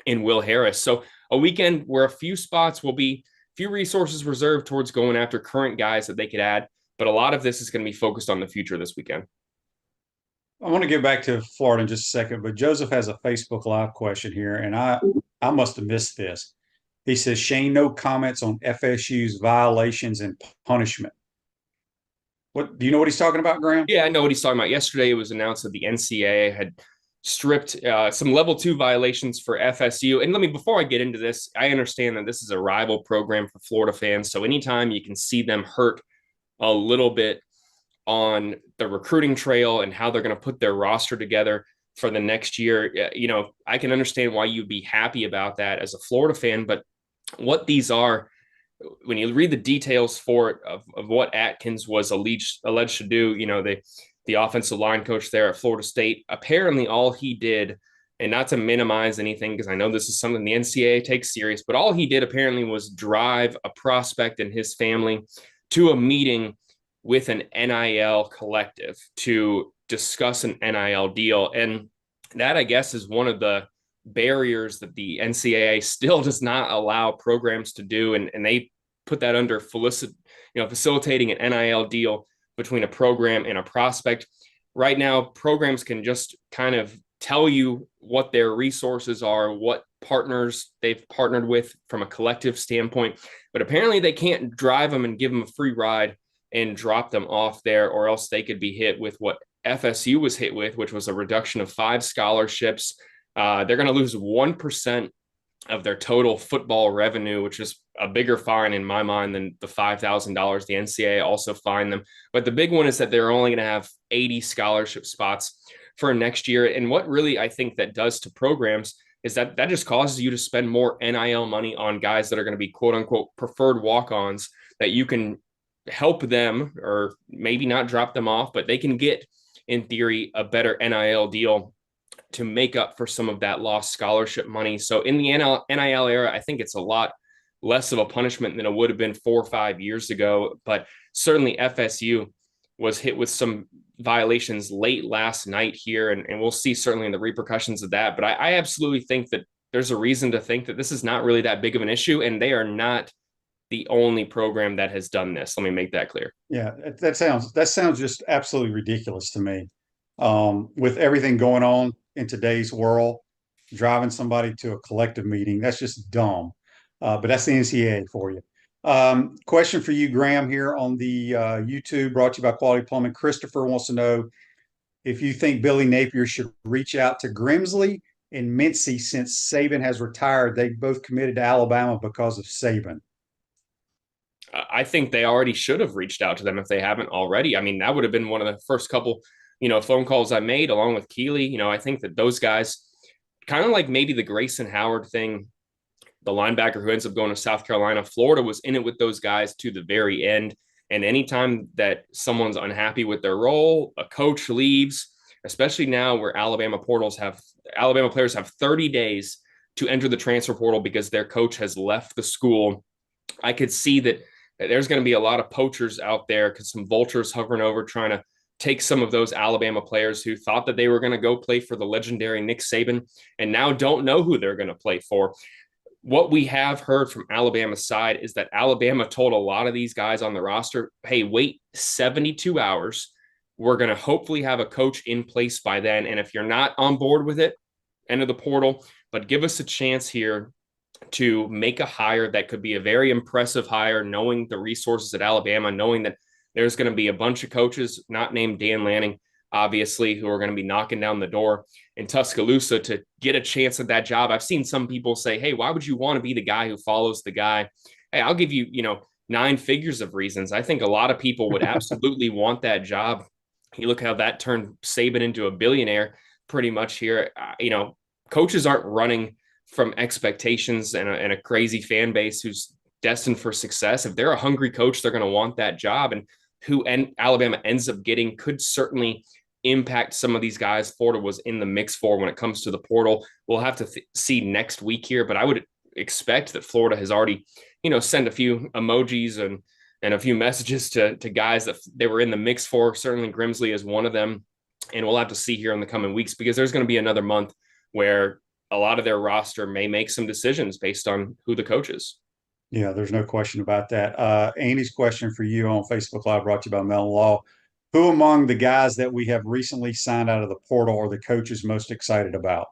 in Will Harris. So a weekend where a few spots will be few resources reserved towards going after current guys that they could add, but a lot of this is going to be focused on the future this weekend. I want to get back to Florida in just a second, but Joseph has a Facebook Live question here, and I must have missed this. He says, Shane, no comments on FSU's violations and punishment. What do you know what he's talking about, Graham? Yeah, I know what he's talking about. Yesterday, it was announced that the NCAA had stripped some level 2 violations for FSU. And before I get into this, I understand that this is a rival program for Florida fans. So anytime you can see them hurt a little bit on the recruiting trail and how they're going to put their roster together for the next year, you know, I can understand why you'd be happy about that as a Florida fan. But what these are, when you read the details for it of what Atkins was alleged to do, you know, the offensive line coach there at Florida State, apparently all he did, and not to minimize anything, because I know this is something the NCAA takes serious, but all he did apparently was drive a prospect and his family to a meeting with an NIL collective to discuss an NIL deal. And that, I guess, is one of the barriers that the NCAA still does not allow programs to do. And they put that under facilitating an NIL deal between a program and a prospect. Right now, programs can just kind of tell you what their resources are, what partners they've partnered with from a collective standpoint, but apparently they can't drive them and give them a free ride and drop them off there, or else they could be hit with what FSU was hit with, which was a reduction of 5 scholarships. They're going to lose 1% of their total football revenue, which is a bigger fine in my mind than the $5,000 the NCAA also fined them. But the big one is that they're only going to have 80 scholarship spots for next year. And what really I think that does to programs is that just causes you to spend more NIL money on guys that are going to be quote unquote preferred walk-ons that you can help them, or maybe not drop them off, but they can get, in theory, a better NIL deal to make up for some of that lost scholarship money. So in the NIL era, I think it's a lot less of a punishment than it would have been 4 or 5 years ago. But certainly FSU was hit with some violations late last night here, and we'll see certainly in the repercussions of that. But I absolutely think that there's a reason to think that this is not really that big of an issue, and they are not the only program that has done this. Let me make that clear. Yeah, that sounds just absolutely ridiculous to me. With everything going on in today's world, driving somebody to a collective meeting, that's just dumb. But that's the NCAA for you. Question for you, Graham, here on the YouTube, brought to you by Quality Plumbing. Christopher wants to know if you think Billy Napier should reach out to Grimsley and Mincy since Saban has retired. They both committed to Alabama because of Saban. I think they already should have reached out to them if they haven't already. I mean, that would have been one of the first couple, phone calls I made along with Keeley. I think that those guys, kind of like maybe the Grayson Howard thing, the linebacker who ends up going to South Carolina, Florida was in it with those guys to the very end. And anytime that someone's unhappy with their role, a coach leaves, especially now where Alabama players have 30 days to enter the transfer portal because their coach has left the school. I could see that there's going to be a lot of poachers out there, because some vultures hovering over trying to take some of those Alabama players who thought that they were going to go play for the legendary Nick Saban and now don't know who they're going to play for. What we have heard from Alabama's side is that Alabama told a lot of these guys on the roster, hey, wait 72 hours. We're going to hopefully have a coach in place by then. And if you're not on board with it, enter the portal, but give us a chance here to make a hire that could be a very impressive hire, knowing the resources at Alabama, knowing that there's going to be a bunch of coaches not named Dan Lanning, obviously, who are going to be knocking down the door in Tuscaloosa to get a chance at that job. I've seen some people say, hey, why would you want to be the guy who follows the guy? Hey, I'll give you, 9 figures of reasons. I think a lot of people would absolutely want that job. You look how that turned Saban into a billionaire pretty much here. Coaches aren't running from expectations and a crazy fan base who's destined for success. If they're a hungry coach, they're going to want that job. And who Alabama ends up getting could certainly impact some of these guys Florida was in the mix for when it comes to the portal. We'll have to see next week here, but I would expect that Florida has already, sent a few emojis and a few messages to guys that they were in the mix for. Certainly Grimsley is one of them. And we'll have to see here in the coming weeks, because there's going to be another month where a lot of their roster may make some decisions based on who the coach is. Yeah, there's no question about that. Andy's question for you on Facebook Live, brought to you by Mellon Law. Who among the guys that we have recently signed out of the portal are the coaches most excited about?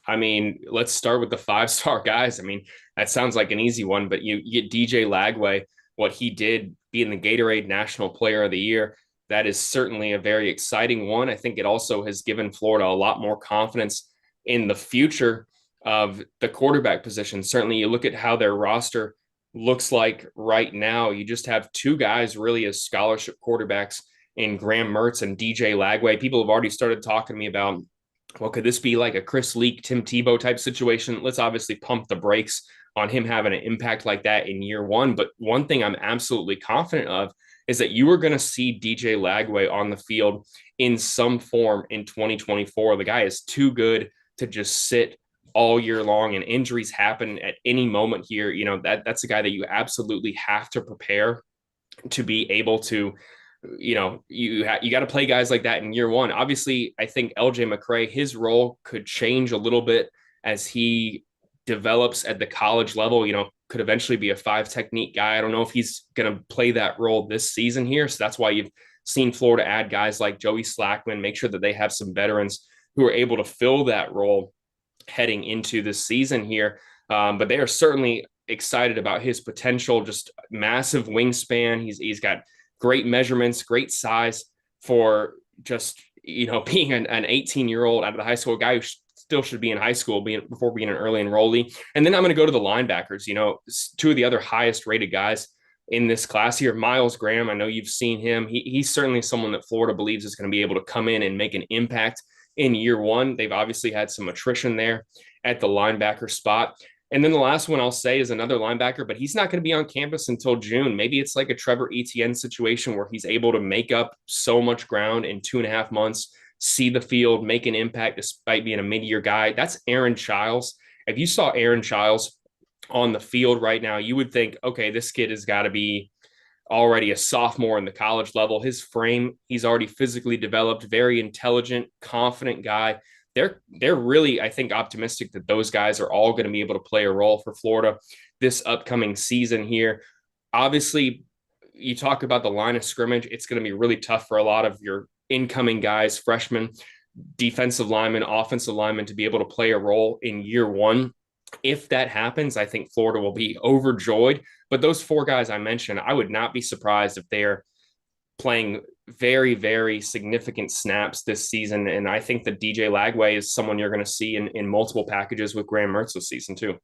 I mean, let's start with the 5-star guys. I mean, that sounds like an easy one, but you get DJ Lagway, what he did being the Gatorade National Player of the Year. That is certainly a very exciting one. I think it also has given Florida a lot more confidence in the future of the quarterback position. Certainly you look at how their roster looks like right now. You just have 2 guys really as scholarship quarterbacks in Graham Mertz and DJ Lagway. People have already started talking to me about, well, could this be like a Chris Leak, Tim Tebow type situation? Let's obviously pump the brakes on him having an impact like that in year one. But one thing I'm absolutely confident of is that you are going to see DJ Lagway on the field in some form in 2024. The guy is too good to just sit all year long, and injuries happen at any moment here. That's a guy that you absolutely have to prepare to be able to, you got to play guys like that in year one. Obviously, I think LJ McCray, his role could change a little bit as he develops at the college level. Could eventually be a 5 technique guy. I don't know if he's going to play that role this season here. So that's why you've seen Florida add guys like Joey Slackman, make sure that they have some veterans who are able to fill that role heading into this season here. But they are certainly excited about his potential, just massive wingspan. He's got great measurements, great size for just, being an 18-year-old out of the high school, guy who still should be in high school before being an early enrollee. And then I'm going to go to the linebackers, 2 of the other highest rated guys in this class here. Miles Graham, I know you've seen him. He's certainly someone that Florida believes is going to be able to come in and make an impact in year one. They've obviously had some attrition there at the linebacker spot. And then the last one I'll say is another linebacker, but he's not going to be on campus until June. Maybe it's like a Trevor Etienne situation where he's able to make up so much ground in 2.5 months, see the field, make an impact despite being a mid-year guy. That's Aaron Childs. If you saw Aaron Childs on the field right now, you would think, okay, this kid has got to be already a sophomore in the college level. His frame, he's already physically developed, very intelligent, confident guy. They're really, I think, optimistic that those guys are all going to be able to play a role for Florida this upcoming season here. Obviously, you talk about the line of scrimmage. It's going to be really tough for a lot of your incoming guys, freshmen, defensive linemen, offensive linemen, to be able to play a role in year one. If that happens, I think Florida will be overjoyed. But those four guys I mentioned, I would not be surprised if they're playing very, very significant snaps this season. And I think that DJ Lagway is someone you're going to see in multiple packages with Graham Mertz this season too.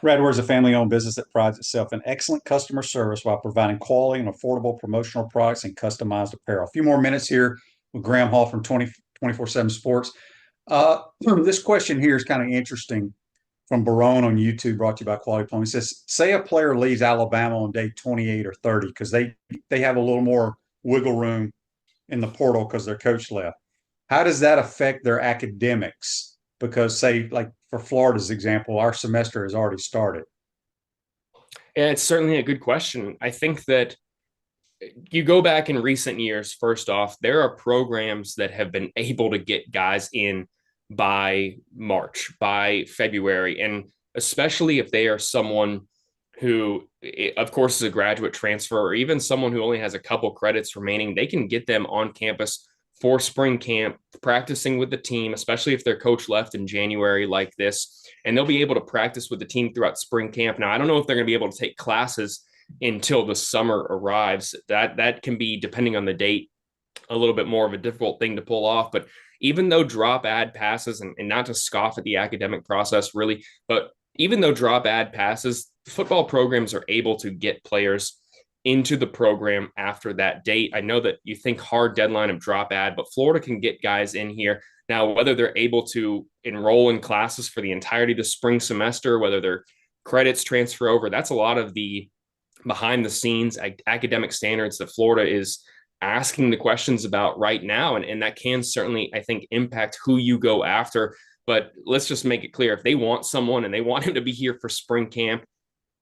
Radware is a family-owned business that prides itself in excellent customer service while providing quality and affordable promotional products and customized apparel. A few more minutes here with Graham Hall from 24/7 Sports. This question here is kind of interesting from Barone on YouTube, brought to you by Quality Plumbing. It says, say a player leaves Alabama on day 28 or 30 because they have a little more wiggle room in the portal because their coach left. How does that affect their academics? Because, say, like for Florida's example, our semester has already started. Yeah, it's certainly a good question. I think that you go back in recent years, first off, there are programs that have been able to get guys in by March, by February, and especially if they are someone who, of course, is a graduate transfer, or even someone who only has a couple credits remaining, they can get them on campus for spring camp, practicing with the team, especially if their coach left in January like this, and they'll be able to practice with the team throughout spring camp. Now, I don't know if they're going to be able to take classes until the summer arrives. That can be, depending on the date, a little bit more of a difficult thing to pull off. But even though drop add passes, and not to scoff at the academic process really, but even though drop add passes, football programs are able to get players into the program after that date. I know that you think hard deadline of drop add, but Florida can get guys in here. Now, whether they're able to enroll in classes for the entirety of the spring semester, whether their credits transfer over, that's a lot of the behind the scenes academic standards that Florida is asking the questions about right now. And that can certainly, I think, impact who you go after. But let's just make it clear, if they want someone and they want him to be here for spring camp,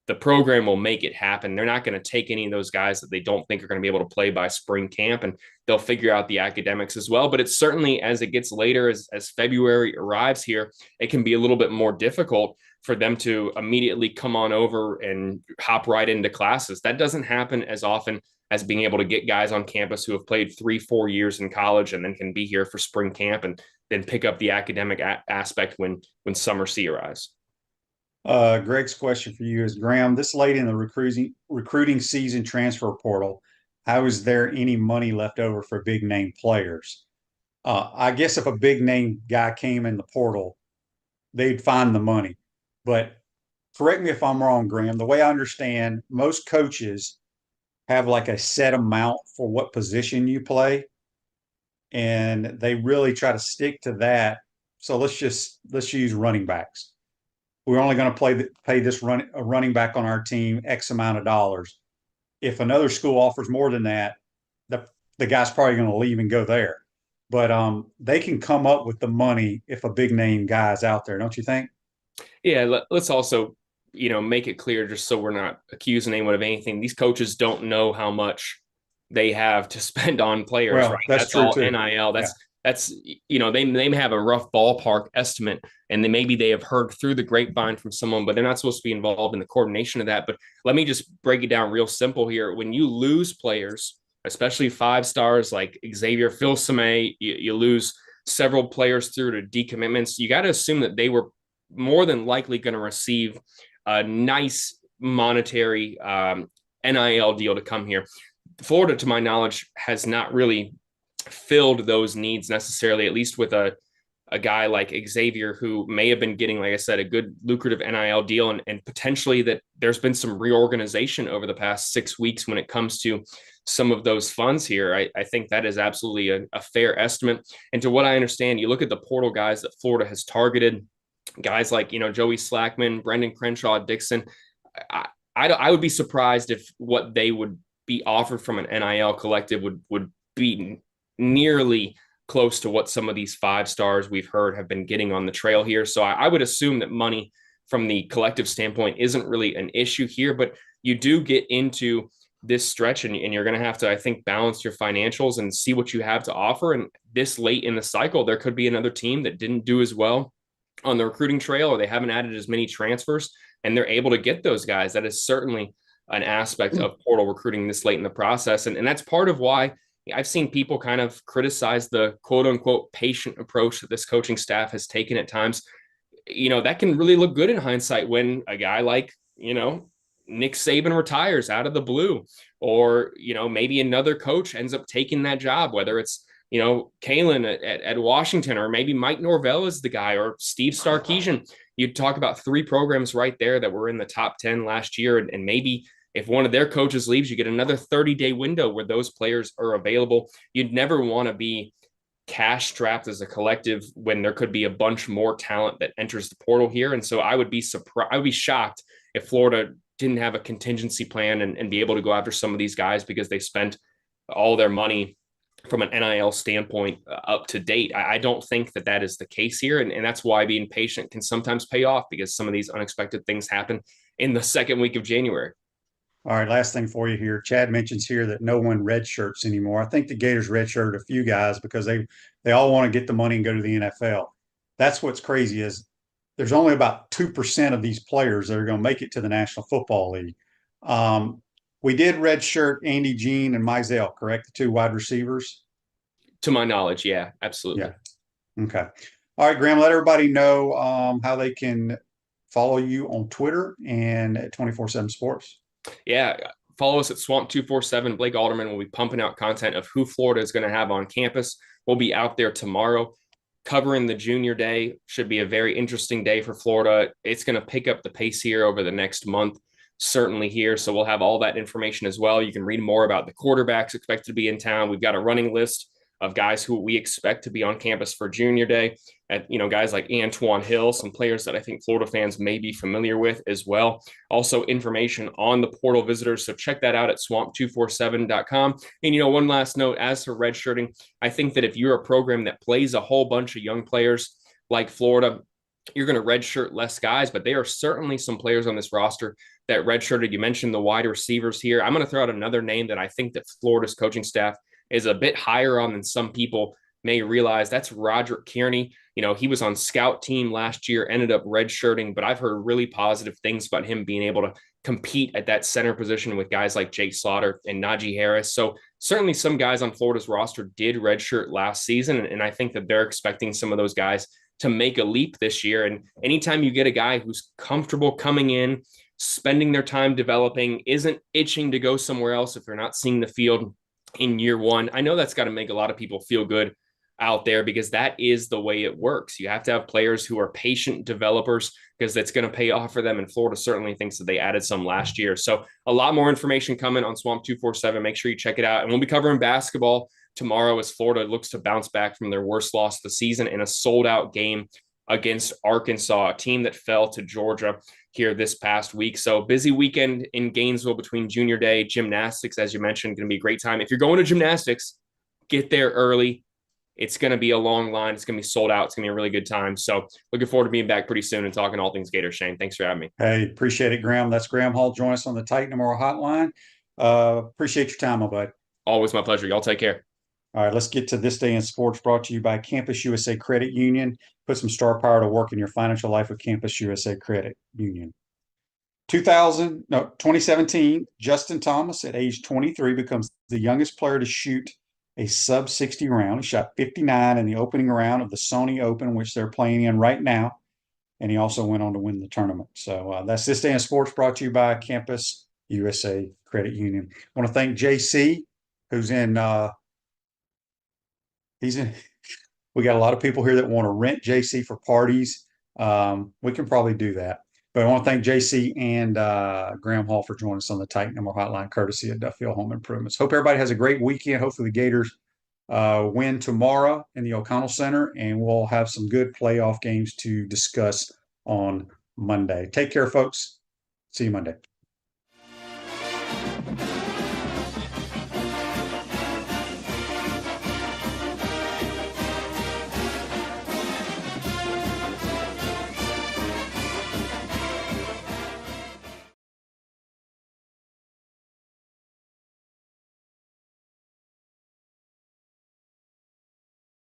the program will make it happen. They're not going to take any of those guys that they don't think are going to be able to play by spring camp, and they'll figure out the academics as well. But it's certainly, as it gets later, as February arrives here, it can be a little bit more difficult for them to immediately come on over and hop right into classes. That doesn't happen as often as being able to get guys on campus who have played 3-4 years in college and then can be here for spring camp and then pick up the academic aspect when summer C arrives. Greg's question for you is, Graham, this late in the recruiting season transfer portal, how is there any money left over for big name players? I guess if a big name guy came in the portal, they'd find the money. But correct me if I'm wrong, Graham, the way I understand, most coaches have like a set amount for what position you play, and they really try to stick to that. So let's use running backs. We're only going to pay this running back on our team X amount of dollars. If another school offers more than that, the guy's probably going to leave and go there. But they can come up with the money if a big name guy's out there, don't you think? Yeah, let's also, make it clear, just so we're not accusing anyone of anything. These coaches don't know how much they have to spend on players. Well, right? That's true all too. NIL. That's they may have a rough ballpark estimate, and then maybe they have heard through the grapevine from someone, but they're not supposed to be involved in the coordination of that. But let me just break it down real simple here. When you lose players, especially 5 stars like Xavier Filsaime, you lose several players through to decommitments, you got to assume that they were more than likely going to receive a nice monetary NIL deal to come here. Florida, to my knowledge, has not really filled those needs necessarily, at least with a guy like Xavier, who may have been getting, like I said, a good lucrative NIL deal, and potentially that there's been some reorganization over the past 6 weeks when it comes to some of those funds here. I think that is absolutely a fair estimate. And to what I understand, you look at the portal guys that Florida has targeted, guys like, Joey Slackman, Brendan Crenshaw, Dixon. I would be surprised if what they would be offered from an NIL collective would be nearly close to what some of these 5 stars we've heard have been getting on the trail here. So I would assume that money from the collective standpoint isn't really an issue here, but you do get into this stretch and you're going to have to, I think, balance your financials and see what you have to offer. And this late in the cycle, there could be another team that didn't do as well on the recruiting trail, or they haven't added as many transfers and they're able to get those guys. That is certainly an aspect of portal recruiting this late in the process. And that's part of why I've seen people kind of criticize the quote unquote patient approach that this coaching staff has taken at times. That can really look good in hindsight when a guy like, Nick Saban retires out of the blue, or, maybe another coach ends up taking that job, whether it's, Kalen at Washington, or maybe Mike Norvell is the guy, or Steve Sarkisian. You'd talk about 3 programs right there that were in the top 10 last year. And maybe if one of their coaches leaves, you get another 30-day window where those players are available. You'd never want to be cash strapped as a collective when there could be a bunch more talent that enters the portal here. And so I would be surprised, I would be shocked if Florida didn't have a contingency plan and be able to go after some of these guys because they spent all their money from an NIL standpoint up to date. I don't think that is the case here. And that's why being patient can sometimes pay off, because some of these unexpected things happen in the second week of January. All right, last thing for you here. Chad mentions here that no one redshirts anymore. I think the Gators redshirted a few guys because they all want to get the money and go to the NFL. That's what's crazy, is there's only about 2% of these players that are going to make it to the National Football League. We did redshirt Andy Jean and Mizell, correct? The 2 wide receivers? To my knowledge, yeah, absolutely. Yeah. Okay. All right, Graham, let everybody know how they can follow you on Twitter and at 24/7 Sports. Yeah, follow us at Swamp247. Blake Alderman will be pumping out content of who Florida is going to have on campus. We'll be out there tomorrow covering the junior day. Should be a very interesting day for Florida. It's going to pick up the pace here over the next month, certainly here. So we'll have all that information as well. You can read more about the quarterbacks expected to be in town. We've got a running list of guys who we expect to be on campus for junior day, at guys like Antoine Hill, some players that I think Florida fans may be familiar with as well. Also information on the portal visitors. So check that out at swamp247.com. And, one last note, as for redshirting, I think that if you're a program that plays a whole bunch of young players like Florida, you're going to redshirt less guys, but there are certainly some players on this roster that redshirted. You mentioned the wide receivers here. I'm going to throw out another name that I think that Florida's coaching staff is a bit higher on than some people may realize. That's Roderick Kearney. He was on scout team last year, ended up redshirting, but I've heard really positive things about him being able to compete at that center position with guys like Jake Slaughter and Najee Harris. So certainly some guys on Florida's roster did redshirt last season, and I think that they're expecting some of those guys to make a leap this year. And anytime you get a guy who's comfortable coming in, spending their time developing, isn't itching to go somewhere else if they're not seeing the field in year one, I know that's got to make a lot of people feel good out there, because that is the way it works. You have to have players who are patient developers, because that's going to pay off for them. And Florida certainly thinks that they added some last year. So a lot more information coming on Swamp 247. Make sure you check it out. And we'll be covering basketball tomorrow as Florida looks to bounce back from their worst loss of the season in a sold-out game against Arkansas, a team that fell to Georgia here this past week. So busy weekend in Gainesville between junior day, gymnastics, as you mentioned, going to be a great time. If you're going to gymnastics, get there early. It's going to be a long line. It's going to be sold out. It's going to be a really good time. So looking forward to being back pretty soon and talking all things Gator. Shane, thanks for having me. Hey, appreciate it, Graham. That's Graham Hall. Join us on the Titan Tomorrow hotline. Appreciate your time, my bud. Always my pleasure. Y'all take care. All right, let's get to This Day in Sports, brought to you by Campus USA Credit Union. Put some star power to work in your financial life with Campus USA Credit Union. 2017, Justin Thomas at age 23 becomes the youngest player to shoot a sub 60 round. He shot 59 in the opening round of the Sony Open, which they're playing in right now. And he also went on to win the tournament. So that's This Day in Sports, brought to you by Campus USA Credit Union. I want to thank JC, who's in, we got a lot of people here that want to rent JC for parties. We can probably do that. But I want to thank JC and Graham Hall for joining us on the Titan Number Hotline, courtesy of Duffield Home Improvements. Hope everybody has a great weekend. Hopefully the Gators win tomorrow in the O'Connell Center, and we'll have some good playoff games to discuss on Monday. Take care, folks. See you Monday.